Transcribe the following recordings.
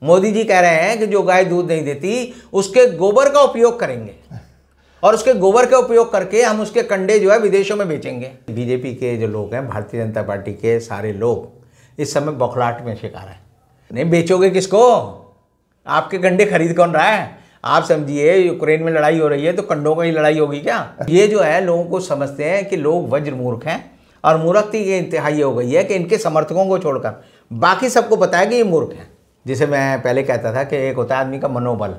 मोदी जी कह रहे हैं कि जो गाय दूध नहीं देती उसके गोबर का उपयोग करेंगे और उसके गोबर का उपयोग करके हम उसके कंडे जो है विदेशों में बेचेंगे। बीजेपी के जो लोग हैं, भारतीय जनता पार्टी के सारे लोग इस समय बौखलाहट में शिकार हैं। नहीं बेचोगे किसको? आपके कंडे खरीद कौन रहा है? आप समझिए यूक्रेन में लड़ाई हो रही है तो कंडों की लड़ाई होगी क्या? ये जो है लोगों को समझते हैं कि लोग वज्र मूर्ख हैं और मूर्खता की इंतहाई हो गई है कि इनके समर्थकों को छोड़कर बाकी सबको पता है कि ये मूर्ख हैं। जिसे मैं पहले कहता था कि एक होता है आदमी का मनोबल,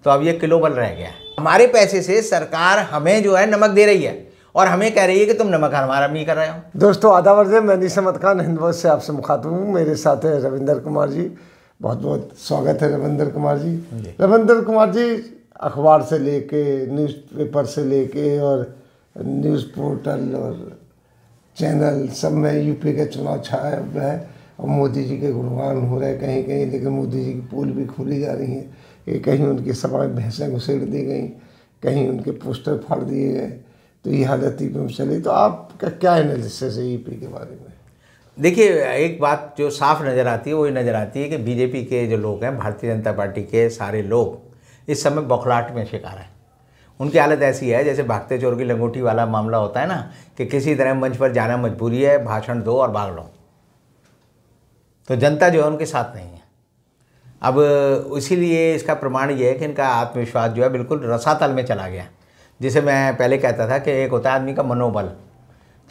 तो अब ये किलोबल रह गया है। हमारे पैसे से सरकार हमें जो है नमक दे रही है और हमें कह रही है कि तुम नमक हमारा नहीं कर रहे हो। दोस्तों आदाब अर्ज़ है, मैं निसमत खान हिंदवत से आपसे मुखातिब हूँ। मेरे साथ है रविंदर कुमार जी। बहुत बहुत स्वागत है रविंदर कुमार जी। रविंदर कुमार जी अखबार से लेके न्यूज़पेपर से लेके और न्यूज़ पोर्टल और चैनल सब में यूपी का चुनाव छाया हुआ है और मोदी जी के गुणगान हो रहे हैं कहीं कहीं, लेकिन मोदी जी की पोल भी खोली जा रही हैं कि कहीं उनकी सभा में भैंसें घुसेड़ दी गई, कहीं उनके पोस्टर फाड़ दिए गए, तो ये हालत यूपी में चली। तो आपका क्या एनालिसिस है यूपी के बारे में? देखिए, एक बात जो साफ नज़र आती है वो ये नज़र आती है कि बीजेपी के जो लोग हैं, भारतीय जनता पार्टी के सारे लोग इस समय बौखलाहट में शिकार हैं। उनकी हालत ऐसी है जैसे भागते चोर की लंगोटी वाला मामला होता है ना, कि किसी तरह मंच पर जाना मजबूरी है, भाषण दो और भाग लो। तो जनता जो है उनके साथ नहीं है। अब इसीलिए इसका प्रमाण ये है कि इनका आत्मविश्वास जो है बिल्कुल रसातल में चला गया। जिसे मैं पहले कहता था कि एक होता है आदमी का मनोबल,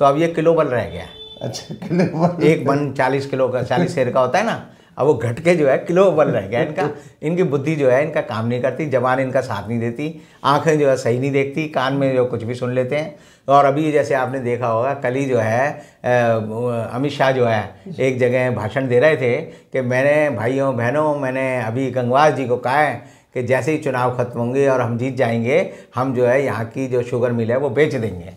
तो अब ये किलोबल रह गया है। अच्छा, किलोबल। एक मन 40 किलो का 40 शेर का होता है ना, अब वो घट के जो है किलोबल रह गया इनका। इनकी बुद्धि जो है इनका काम नहीं करती, जबान इनका साथ नहीं देती, आंखें जो है सही नहीं देखती, कान में जो कुछ भी सुन लेते हैं। और अभी जैसे आपने देखा होगा कल ही जो है अमित शाह जो है एक जगह भाषण दे रहे थे कि मैंने भाइयों बहनों मैंने अभी गंगवार जी को कहा है कि जैसे ही चुनाव खत्म होंगे और हम जीत जाएंगे, हम जो है यहाँ की जो शुगर मिल है वो बेच देंगे।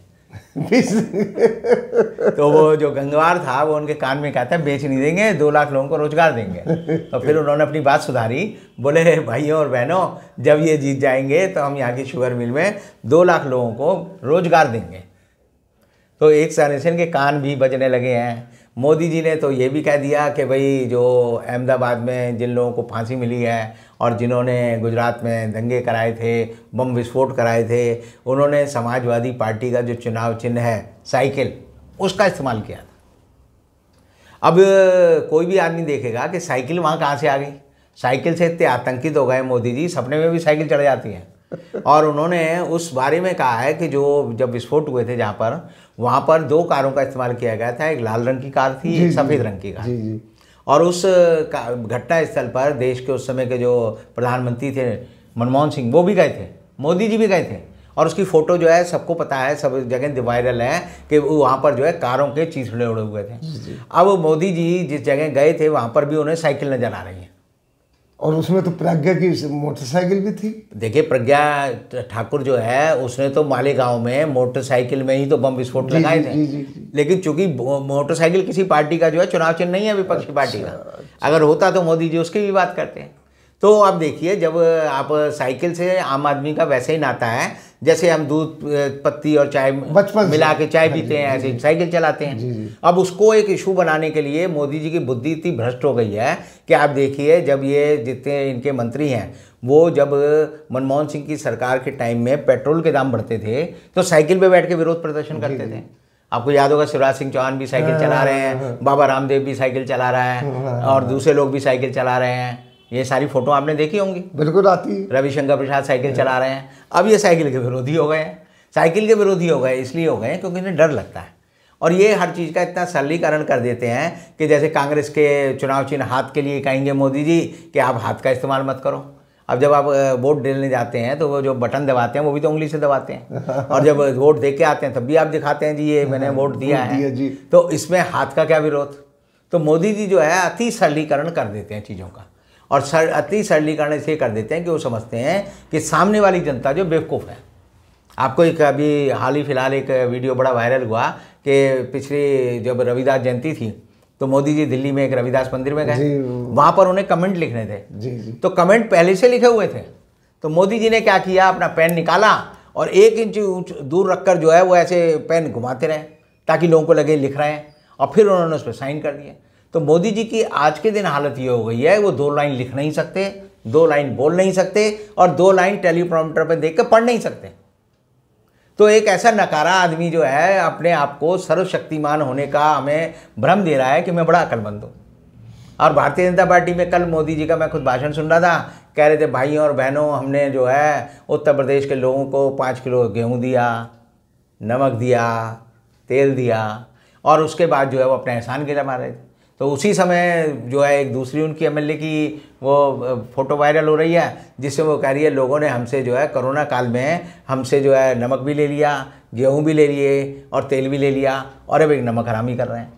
तो वो जो गंगवार था वो उनके कान में कहता है बेच नहीं देंगे, 2 लाख लोगों को रोजगार देंगे। तो फिर उन्होंने अपनी बात सुधारी, बोले भाइयों और बहनों जब ये जीत जाएंगे तो हम यहाँ की शुगर मिल में 2 लाख लोगों को रोजगार देंगे। तो एक तरह से इनके कान भी बजने लगे हैं। मोदी जी ने तो ये भी कह दिया कि भाई जो अहमदाबाद में जिन लोगों को फांसी मिली है और जिन्होंने गुजरात में दंगे कराए थे, बम विस्फोट कराए थे, उन्होंने समाजवादी पार्टी का जो चुनाव चिन्ह है साइकिल, उसका इस्तेमाल किया था। अब कोई भी आदमी देखेगा कि साइकिल वहाँ कहाँ से आ गई। साइकिल से इतने आतंकित हो गए मोदी जी, सपने में भी साइकिल चढ़ जाती है। और उन्होंने उस बारे में कहा है कि जो जब विस्फोट हुए थे जहाँ पर, वहाँ पर 2 कारों का इस्तेमाल किया गया था। एक लाल रंग की कार थी, एक सफ़ेद रंग की कार। और उस घटना स्थल पर देश के उस समय के जो प्रधानमंत्री थे मनमोहन सिंह, वो भी गए थे, मोदी जी भी गए थे। और उसकी फ़ोटो जो है सबको पता है, सब जगह वायरल है कि वहाँ पर जो है कारों के चीथड़े उड़े हुए थे। अब मोदी जी जिस जगह गए थे वहाँ पर भी उन्हें साइकिल नज़र आ रही है। और उसमें तो प्रज्ञा की मोटरसाइकिल भी थी। देखिए, प्रज्ञा ठाकुर जो है उसने तो मालेगांव में मोटरसाइकिल में ही तो बम विस्फोट लगाए थे। लेकिन चूंकि मोटरसाइकिल किसी पार्टी का जो है चुनाव चिन्ह नहीं है विपक्षी पार्टी का, अगर होता तो मोदी जी उसकी भी बात करते हैं। तो अब देखिए, जब आप साइकिल से आम आदमी का वैसे ही नाता है जैसे हम दूध पत्ती और चाय मिला के चाय पीते हैं, ऐसे साइकिल चलाते हैं। अब उसको एक इशू बनाने के लिए मोदी जी की बुद्धि इतनी भ्रष्ट हो गई है कि आप देखिए, जब ये जितने इनके मंत्री हैं वो जब मनमोहन सिंह की सरकार के टाइम में पेट्रोल के दाम बढ़ते थे तो साइकिल पे बैठ के विरोध प्रदर्शन करते थे। आपको याद होगा शिवराज सिंह चौहान भी साइकिल चला रहे हैं, बाबा रामदेव भी साइकिल चला रहा है और दूसरे लोग भी साइकिल चला रहे हैं। ये सारी फोटो आपने देखी होंगी, बिल्कुल आती है। रविशंकर प्रसाद साइकिल चला रहे हैं। अब ये साइकिल के विरोधी हो गए हैं। साइकिल के विरोधी हो गए इसलिए हो गए क्योंकि इन्हें डर लगता है। और ये हर चीज़ का इतना सरलीकरण कर देते हैं कि जैसे कांग्रेस के चुनाव चिन्ह हाथ के लिए कहेंगे मोदी जी कि आप हाथ का इस्तेमाल मत करो। अब जब आप वोट देने जाते हैं तो वो जो बटन दबाते हैं वो भी तो उंगली से दबाते हैं, और जब वोट दे के आते हैं तब भी आप दिखाते हैं जी ये मैंने वोट दिया है। तो इसमें हाथ का क्या विरोध। तो मोदी जी जो है अति सरलीकरण कर देते हैं चीज़ों का, और अति सरलीकरण इसलिए कर देते हैं कि वो समझते हैं कि सामने वाली जनता जो बेवकूफ़ है। आपको एक अभी हाल ही फिलहाल एक वीडियो बड़ा वायरल हुआ कि पिछले जब रविदास जयंती थी तो मोदी जी दिल्ली में एक रविदास मंदिर में गए, वहाँ पर उन्हें कमेंट लिखने थे। तो कमेंट पहले से लिखे हुए थे। तो मोदी जी ने क्या किया, अपना पेन निकाला और 1 इंच दूर रखकर जो है वो ऐसे पेन घुमाते रहे ताकि लोगों को लगे लिख रहे हैं, और फिर उन्होंने उस पर साइन कर दिए। तो मोदी जी की आज के दिन हालत ये हो गई है, वो 2 लाइन लिख नहीं सकते, 2 लाइन बोल नहीं सकते और 2 लाइन टेलीप्रॉम्प्टर पर देख कर पढ़ नहीं सकते। तो एक ऐसा नकारा आदमी जो है अपने आप को सर्वशक्तिमान होने का हमें भ्रम दे रहा है कि मैं बड़ा अक्लमंद हूँ। और भारतीय जनता पार्टी में कल मोदी जी का मैं खुद भाषण सुन रहा था, कह रहे थे भाइयों और बहनों, हमने जो है उत्तर प्रदेश के लोगों को 5 किलो गेहूँ दिया, नमक दिया, तेल दिया, और उसके बाद जो है वो अपने एहसान गिरा मारे थे। तो उसी समय जो है एक दूसरी उनकी एमएलए की वो फोटो वायरल हो रही है, जिससे वो कह रही है लोगों ने हमसे जो है कोरोना काल में हमसे जो है नमक भी ले लिया, गेहूं भी ले लिए और तेल भी ले लिया, और अब एक नमक हरामी कर रहे हैं।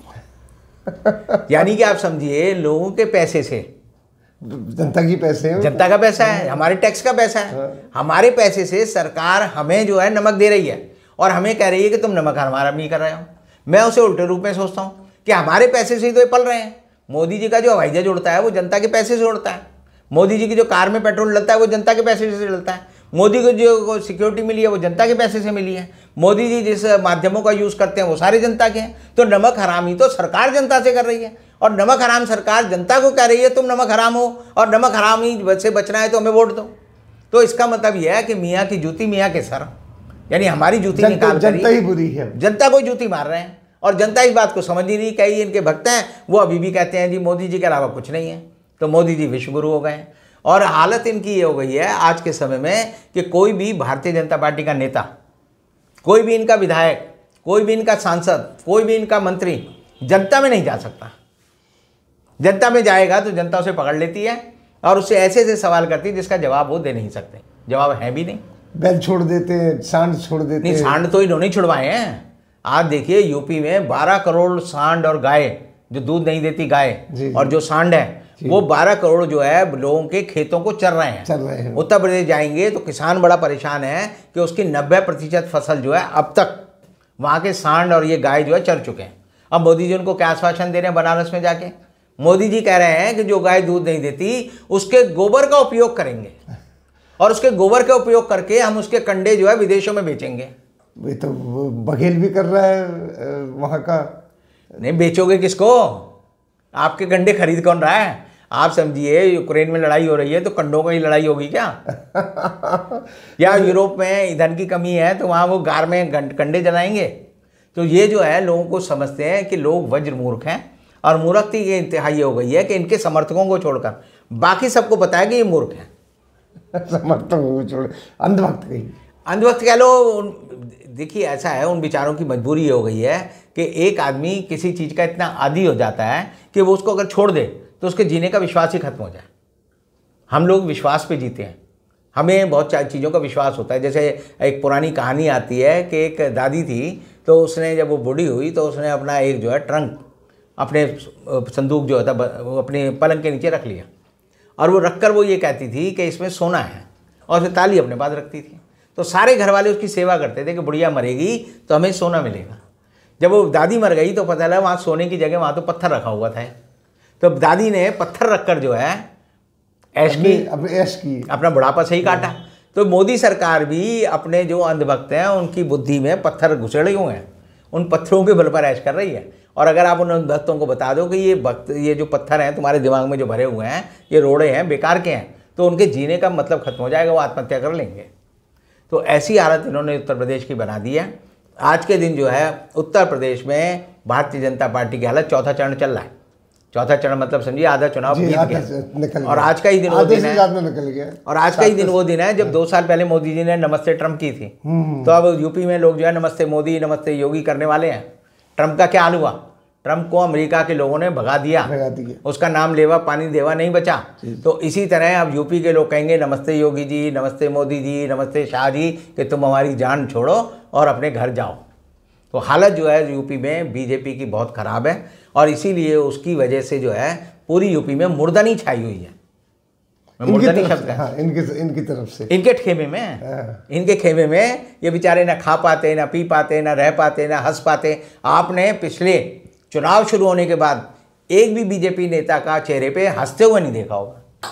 यानी कि आप समझिए लोगों के पैसे से, जनता की पैसे हैं, जनता का पैसा है, हमारे टैक्स का पैसा है, हमारे पैसे से सरकार हमें जो है नमक दे रही है और हमें कह रही है कि तुम नमक हरामी कर रहे हो। मैं उसे उल्टे रूप में सोचता हूँ कि हमारे पैसे से ही तो ये पल रहे हैं। मोदी जी का जो हवाई जहाज उड़ता है वो जनता के पैसे से उड़ता है, मोदी जी की जो कार में पेट्रोल डलता है वो जनता के पैसे से डलता है, मोदी को जो सिक्योरिटी मिली है वो जनता के पैसे से मिली है, मोदी जी जिस माध्यमों का यूज़ करते हैं वो सारे जनता के हैं। तो नमक हरामी तो सरकार जनता से कर रही है, और नमक हराम सरकार जनता को कह रही है तुम नमक हराम हो और नमक हरामी से बचना है तो हमें वोट दो। तो इसका मतलब यह है कि मियाँ की जूती मियाँ के सर, यानी हमारी जूती निकाल कर जनता ही बुरी है, जनता को जूती मार रहे हैं। और जनता इस बात को समझ ही नहीं, कई इनके भक्त हैं वो अभी भी कहते हैं जी मोदी जी के अलावा कुछ नहीं है, तो मोदी जी विश्वगुरु हो गए हैं। और हालत इनकी ये हो गई है आज के समय में कि कोई भी भारतीय जनता पार्टी का नेता, कोई भी इनका विधायक, कोई भी इनका सांसद, कोई भी इनका मंत्री जनता में नहीं जा सकता। जनता में जाएगा तो जनता उसे पकड़ लेती है और उससे ऐसे ऐसे सवाल करती है जिसका जवाब वो दे नहीं सकते, जवाब है भी नहीं। बैल छोड़ देते हैं, सांड छोड़ देते हैं। नहीं, सांड तो इन्होंने छुड़वाए हैं। आज देखिए यूपी में 12 करोड़ सांड और गाय, जो दूध नहीं देती गाय और जो सांड है वो 12 करोड़ जो है लोगों के खेतों को चर रहे हैं। उत्तर प्रदेश जाएंगे तो किसान बड़ा परेशान है कि उसकी 90% फसल जो है अब तक वहाँ के सांड और ये गाय जो है चर चुके हैं। अब मोदी जी उनको क्या आश्वासन दे रहे हैं बनारस में जाके? मोदी जी कह रहे हैं कि जो गाय दूध नहीं देती उसके गोबर का उपयोग करेंगे और उसके गोबर का उपयोग करके हम उसके कंडे जो है विदेशों में बेचेंगे। ये तो बघेल भी कर रहा है वहाँ का। नहीं, बेचोगे किसको? आपके कंडे खरीद कौन रहा है? आप समझिए यूक्रेन में लड़ाई हो रही है तो कंडों की लड़ाई होगी क्या? या यूरोप में ईंधन की कमी है तो वहाँ वो गार में कंडे जलाएंगे? तो ये जो है लोगों को समझते हैं कि लोग वज्र मूर्ख हैं, और मूर्खती ये इंतहाई हो गई है कि इनके समर्थकों को छोड़कर बाकी सबको पता है कि ये मूर्ख हैं। समर्थकों को छोड़, अंधभक्त कहीं, अंधभक्त कह लो। देखिए ऐसा है, उन विचारों की मजबूरी ये हो गई है कि एक आदमी किसी चीज़ का इतना आदी हो जाता है कि वो उसको अगर छोड़ दे तो उसके जीने का विश्वास ही खत्म हो जाए। हम लोग विश्वास पे जीते हैं, हमें बहुत चीज़ों का विश्वास होता है। जैसे एक पुरानी कहानी आती है कि एक दादी थी, तो उसने जब वो बूढ़ी हुई तो उसने अपना एक जो है ट्रंक, अपने संदूक जो था वो अपने पलंग के नीचे रख लिया, और वो रखकर वो ये कहती थी कि इसमें सोना है, और फिर ताली अपने पास रखती थी। तो सारे घर वाले उसकी सेवा करते थे कि बुढ़िया मरेगी तो हमें सोना मिलेगा। जब वो दादी मर गई तो पता लगा वहाँ सोने की जगह वहाँ तो पत्थर रखा हुआ था। तो दादी ने पत्थर रखकर जो है ऐश की, अपना बुढ़ापा सही काटा। तो मोदी सरकार भी अपने जो अंधभक्त हैं उनकी बुद्धि में पत्थर घुसेड़े हुए हैं, उन पत्थरों के बल पर ऐश कर रही है। और अगर आप उन भक्तों को बता दो कि ये जो पत्थर हैं तुम्हारे दिमाग में जो भरे हुए हैं ये रोड़े हैं, बेकार के हैं, तो उनके जीने का मतलब खत्म हो जाएगा, वो आत्महत्या कर लेंगे। तो ऐसी हालत इन्होंने उत्तर प्रदेश की बना दी है। आज के दिन जो है उत्तर प्रदेश में भारतीय जनता पार्टी की हालत, चौथा चरण चल रहा है। चौथा चरण मतलब समझिए आधा चुनाव बीत गया, और आज का ही दिन वो दिन है, और आज का ही दिन वो दिन है जब 2 साल पहले मोदी जी ने नमस्ते ट्रम्प की थी। तो अब यूपी में लोग जो है नमस्ते मोदी, नमस्ते योगी करने वाले हैं। ट्रम्प का क्या हाल हुआ? ट्रम्प को अमेरिका के लोगों ने भगा दिया, उसका नाम लेवा पानी देवा नहीं बचा। तो इसी तरह अब यूपी के लोग कहेंगे नमस्ते योगी जी, नमस्ते मोदी जी, नमस्ते शाह जी, कि तुम हमारी जान छोड़ो और अपने घर जाओ। तो हालत जो है यूपी में बीजेपी की बहुत ख़राब है, और इसीलिए उसकी वजह से जो है पूरी यूपी में मुर्दानी छाई हुई है। मुर्दानी शब्द है, हाँ, इनकी तरफ से, इनके खेमे में, इनके खेमे में ये बेचारे ना खा पाते, ना पी पाते, ना रह पाते, ना हंस पाते। आपने पिछले चुनाव शुरू होने के बाद एक भी बीजेपी नेता का चेहरे पे हंसते हुए नहीं देखा होगा,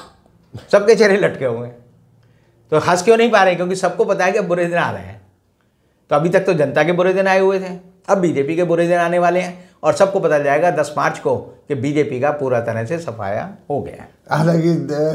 सबके चेहरे लटके हुए हैं। तो हंस क्यों नहीं पा रहे? क्योंकि सबको पता है कि बुरे दिन आ रहे हैं। तो अभी तक तो जनता के बुरे दिन आए हुए थे, अब बीजेपी के बुरे दिन आने वाले हैं। और सबको पता जाएगा 10 मार्च को कि बीजेपी का पूरा तरह से सफाया हो गया है। हालांकि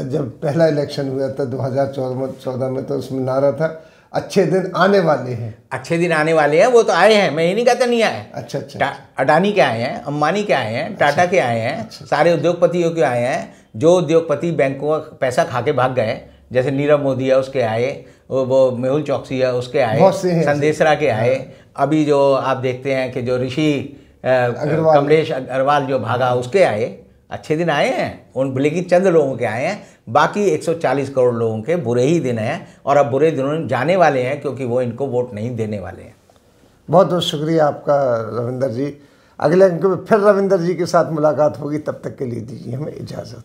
जब पहला इलेक्शन हुआ था 2014 में, तो उसमें नारा था अच्छे दिन आने वाले हैं। अच्छे दिन आने वाले हैं, वो तो आए हैं, मैं ये नहीं कहता नहीं आए। अच्छा। अडानी के आए हैं, अंबानी के आए हैं, टाटा के आए हैं, सारे उद्योगपतियों के आए हैं। जो उद्योगपति बैंकों का पैसा खा के भाग गए, जैसे नीरव मोदी है उसके आए, वो मेहुल चौकसी है उसके आए, संदेशरा के आए। अभी जो आप देखते हैं कि जो ऋषि कमलेश अग्रवाल जो भागा उसके आए। अच्छे दिन आए हैं लेकिन चंद लोगों के आए हैं। बाकी 140 करोड़ लोगों के बुरे ही दिन हैं, और अब बुरे दिनों जाने वाले हैं क्योंकि वो इनको वोट नहीं देने वाले हैं। बहुत बहुत शुक्रिया आपका रविंदर जी। अगले अंक में फिर रविंदर जी के साथ मुलाकात होगी, तब तक के लिए दीजिए हमें इजाज़त।